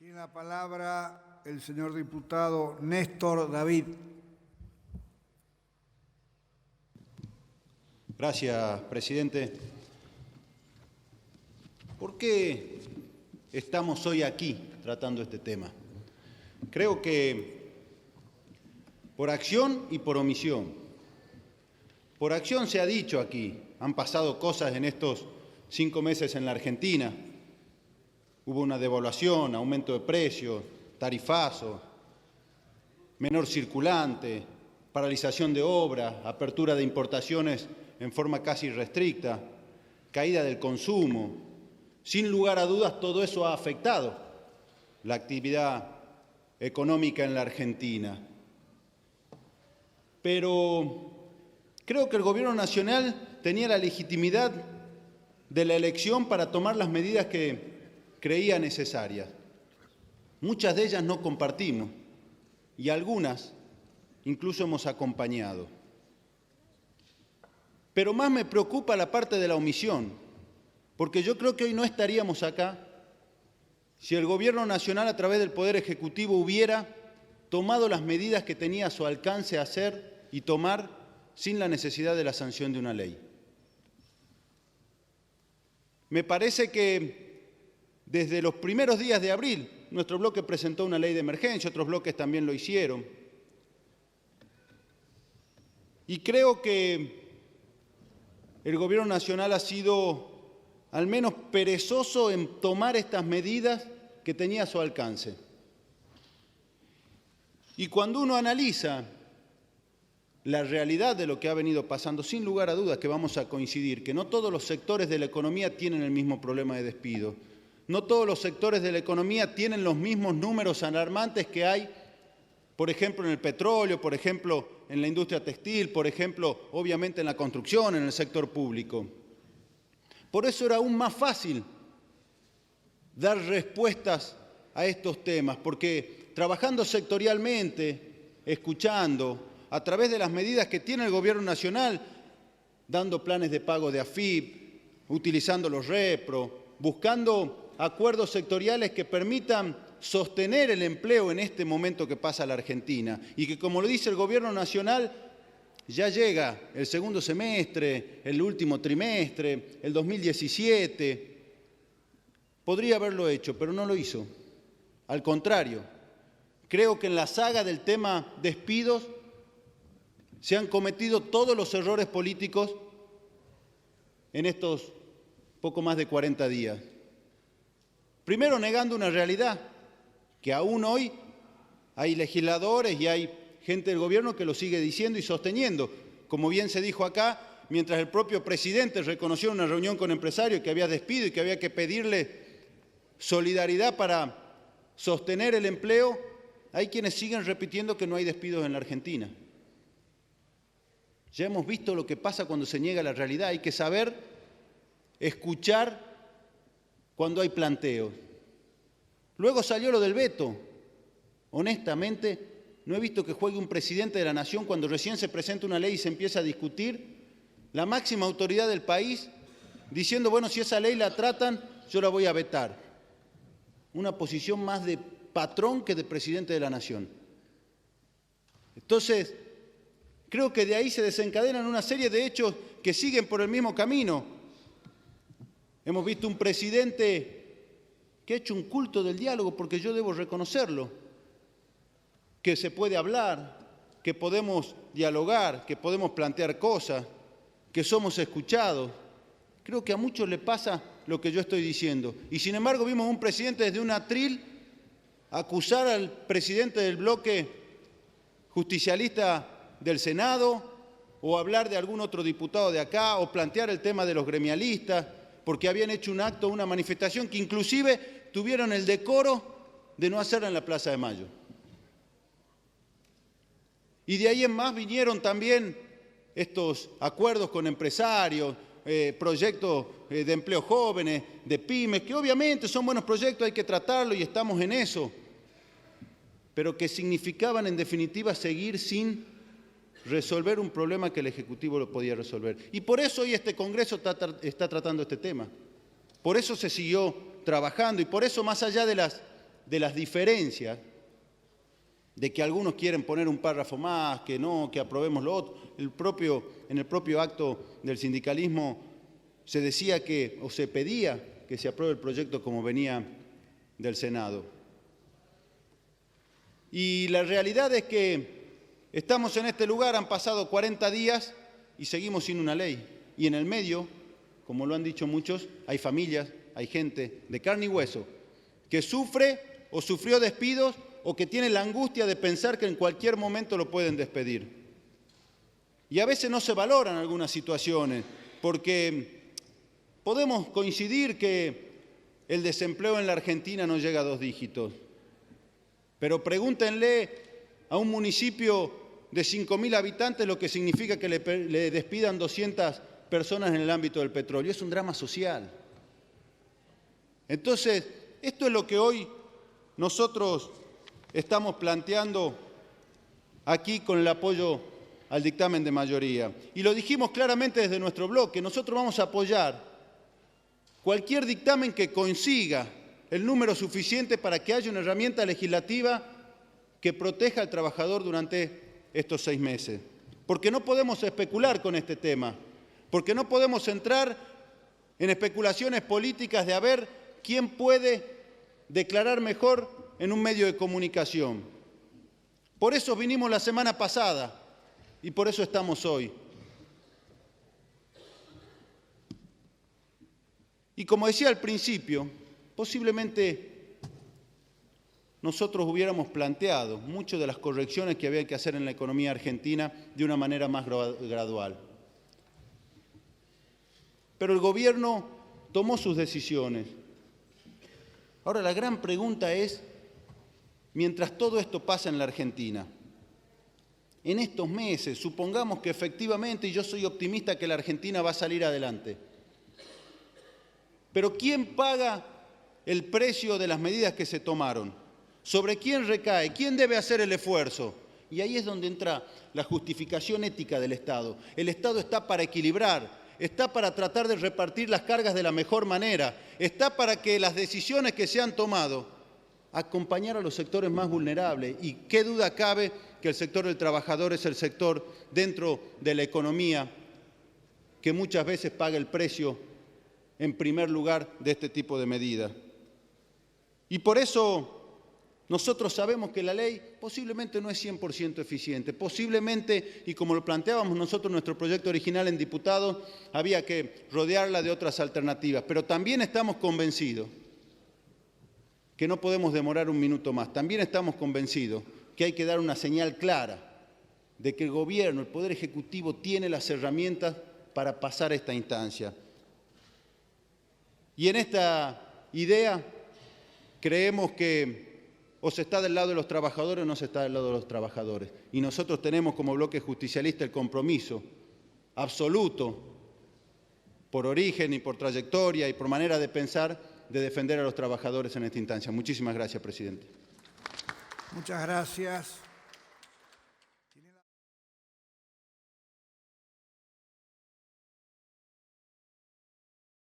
Tiene la palabra el señor diputado Néstor David. Gracias, presidente. ¿Por qué estamos hoy aquí tratando este tema? Creo que por acción y por omisión. Por acción se ha dicho aquí, han pasado cosas en estos 5 meses en la Argentina. Hubo una devaluación, aumento de precios, tarifazo, menor circulante, paralización de obras, apertura de importaciones en forma casi irrestricta, caída del consumo. Sin lugar a dudas, todo eso ha afectado la actividad económica en la Argentina. Pero creo que el Gobierno Nacional tenía la legitimidad de la elección para tomar las medidas que creía necesarias. Muchas de ellas no compartimos y algunas incluso hemos acompañado. Pero más me preocupa la parte de la omisión, porque yo creo que hoy no estaríamos acá si el Gobierno Nacional a través del Poder Ejecutivo hubiera tomado las medidas que tenía a su alcance hacer y tomar sin la necesidad de la sanción de una ley. Me parece que desde los primeros días de abril, nuestro bloque presentó una ley de emergencia, otros bloques también lo hicieron. Y creo que el Gobierno Nacional ha sido al menos perezoso en tomar estas medidas que tenía a su alcance. Y cuando uno analiza la realidad de lo que ha venido pasando, sin lugar a dudas que vamos a coincidir, que no todos los sectores de la economía tienen el mismo problema de despido. No todos los sectores de la economía tienen los mismos números alarmantes que hay, por ejemplo, en el petróleo, por ejemplo, en la industria textil, por ejemplo, obviamente en la construcción, en el sector público. Por eso era aún más fácil dar respuestas a estos temas, porque trabajando sectorialmente, escuchando, a través de las medidas que tiene el Gobierno Nacional, dando planes de pago de AFIP, utilizando los repro, buscando acuerdos sectoriales que permitan sostener el empleo en este momento que pasa la Argentina y que, como lo dice el Gobierno Nacional, ya llega el segundo semestre, el último trimestre, el 2017. Podría haberlo hecho, pero no lo hizo. Al contrario, creo que en la saga del tema despidos se han cometido todos los errores políticos en estos poco más de 40 días. Primero, negando una realidad, que aún hoy hay legisladores y hay gente del gobierno que lo sigue diciendo y sosteniendo. Como bien se dijo acá, mientras el propio presidente reconoció en una reunión con empresarios que había despido y que había que pedirle solidaridad para sostener el empleo, hay quienes siguen repitiendo que no hay despidos en la Argentina. Ya hemos visto lo que pasa cuando se niega la realidad. Hay que saber escuchar cuando hay planteos. Luego salió lo del veto. Honestamente, no he visto que juegue un presidente de la Nación cuando recién se presenta una ley y se empieza a discutir, la máxima autoridad del país, diciendo, bueno, si esa ley la tratan, yo la voy a vetar. Una posición más de patrón que de presidente de la Nación. Entonces, creo que de ahí se desencadenan una serie de hechos que siguen por el mismo camino. Hemos visto un presidente que ha hecho un culto del diálogo, porque yo debo reconocerlo, que se puede hablar, que podemos dialogar, que podemos plantear cosas, que somos escuchados. Creo que a muchos le pasa lo que yo estoy diciendo. Y sin embargo vimos un presidente desde un atril acusar al presidente del bloque justicialista del Senado, o hablar de algún otro diputado de acá, o plantear el tema de los gremialistas, porque habían hecho un acto, una manifestación que inclusive tuvieron el decoro de no hacerla en la Plaza de Mayo. Y de ahí en más vinieron también estos acuerdos con empresarios, proyectos de empleo jóvenes, de pymes, que obviamente son buenos proyectos, hay que tratarlos y estamos en eso, pero que significaban en definitiva seguir sin resolver un problema que el Ejecutivo lo podía resolver. Y por eso hoy este Congreso está tratando este tema. Por eso se siguió trabajando y por eso, más allá de las de las diferencias, de que algunos quieren poner un párrafo más, que no, que aprobemos lo otro. En el propio acto del sindicalismo se decía que, o se pedía que se apruebe el proyecto como venía del Senado. Y la realidad es que estamos en este lugar, han pasado 40 días y seguimos sin una ley. Y en el medio, como lo han dicho muchos, hay familias, hay gente de carne y hueso que sufre o sufrió despidos o que tiene la angustia de pensar que en cualquier momento lo pueden despedir. Y a veces no se valoran algunas situaciones, porque podemos coincidir que el desempleo en la Argentina no llega a 2 dígitos. Pero pregúntenle a un municipio de 5.000 habitantes lo que significa que le despidan 200 personas en el ámbito del petróleo. Es un drama social. Entonces, esto es lo que hoy nosotros estamos planteando aquí con el apoyo al dictamen de mayoría. Y lo dijimos claramente desde nuestro bloque, nosotros vamos a apoyar cualquier dictamen que consiga el número suficiente para que haya una herramienta legislativa que proteja al trabajador durante estos 6 meses. Porque no podemos especular con este tema, porque no podemos entrar en especulaciones políticas de a ver quién puede declarar mejor en un medio de comunicación. Por eso vinimos la semana pasada y por eso estamos hoy. Y como decía al principio, posiblemente nosotros hubiéramos planteado muchas de las correcciones que había que hacer en la economía argentina de una manera más gradual. Pero el gobierno tomó sus decisiones. Ahora la gran pregunta es, mientras todo esto pasa en la Argentina, en estos meses, supongamos que efectivamente, y yo soy optimista, que la Argentina va a salir adelante. Pero ¿quién paga el precio de las medidas que se tomaron? ¿Sobre quién recae? ¿Quién debe hacer el esfuerzo? Y ahí es donde entra la justificación ética del Estado. El Estado está para equilibrar, está para tratar de repartir las cargas de la mejor manera, está para que las decisiones que se han tomado acompañar a los sectores más vulnerables. Y qué duda cabe que el sector del trabajador es el sector dentro de la economía que muchas veces paga el precio en primer lugar de este tipo de medidas. Y por eso nosotros sabemos que la ley posiblemente no es 100% eficiente, posiblemente, y como lo planteábamos nosotros en nuestro proyecto original en diputados, había que rodearla de otras alternativas, pero también estamos convencidos que no podemos demorar un minuto más. También estamos convencidos que hay que dar una señal clara de que el gobierno, el Poder Ejecutivo, tiene las herramientas para pasar esta instancia. Y en esta idea creemos que o se está del lado de los trabajadores o no se está del lado de los trabajadores. Y nosotros tenemos como bloque justicialista el compromiso absoluto, por origen y por trayectoria y por manera de pensar, de defender a los trabajadores en esta instancia. Muchísimas gracias, presidente. Muchas gracias.